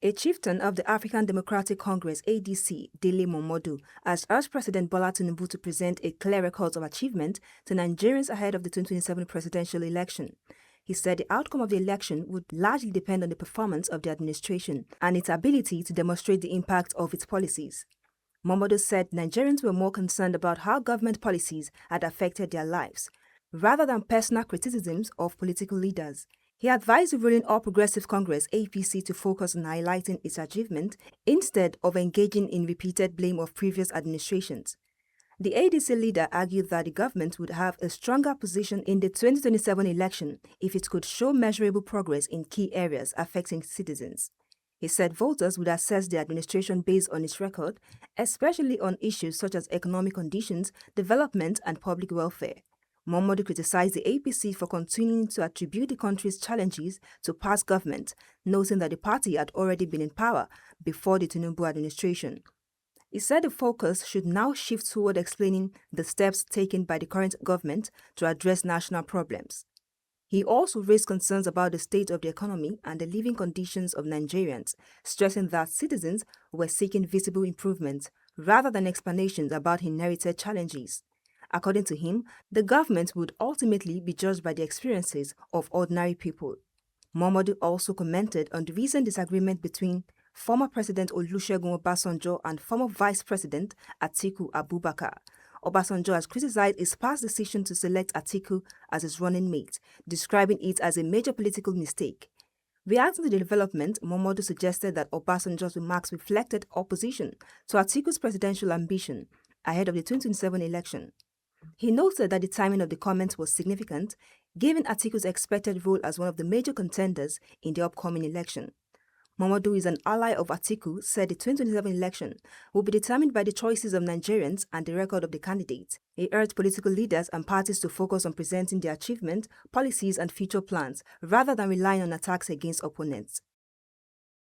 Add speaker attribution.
Speaker 1: A chieftain of the African Democratic Congress (ADC), Dele Momodu, has urged President Bola Tinubu to present a clear record of achievement to Nigerians ahead of the 2027 presidential election. He said the outcome of the election would largely depend on the performance of the administration and its ability to demonstrate the impact of its policies. Momodu said Nigerians were more concerned about how government policies had affected their lives, rather than personal criticisms of political leaders. He advised the ruling All Progressive Congress (APC) to focus on highlighting its achievement instead of engaging in repeated blame of previous administrations. The ADC leader argued that the government would have a stronger position in the 2027 election if it could show measurable progress in key areas affecting citizens. He said voters would assess the administration based on its record, especially on issues such as economic conditions, development, and public welfare. Momodu criticized the APC for continuing to attribute the country's challenges to past government, noting that the party had already been in power before the Tinubu administration. He said the focus should now shift toward explaining the steps taken by the current government to address national problems. He also raised concerns about the state of the economy and the living conditions of Nigerians, stressing that citizens were seeking visible improvements rather than explanations about inherited challenges. According to him, the government would ultimately be judged by the experiences of ordinary people. Momodu also commented on the recent disagreement between former President Olusegun Obasanjo and former Vice President Atiku Abubakar. Obasanjo has criticized his past decision to select Atiku as his running mate, describing it as a major political mistake. Reacting to the development, Momodu suggested that Obasanjo's remarks reflected opposition to Atiku's presidential ambition ahead of the 2027 election. He noted that the timing of the comments was significant, given Atiku's expected role as one of the major contenders in the upcoming election. Momodu is an ally of Atiku, said the 2027 election will be determined by the choices of Nigerians and the record of the candidate. He urged political leaders and parties to focus on presenting their achievements, policies and future plans, rather than relying on attacks against opponents.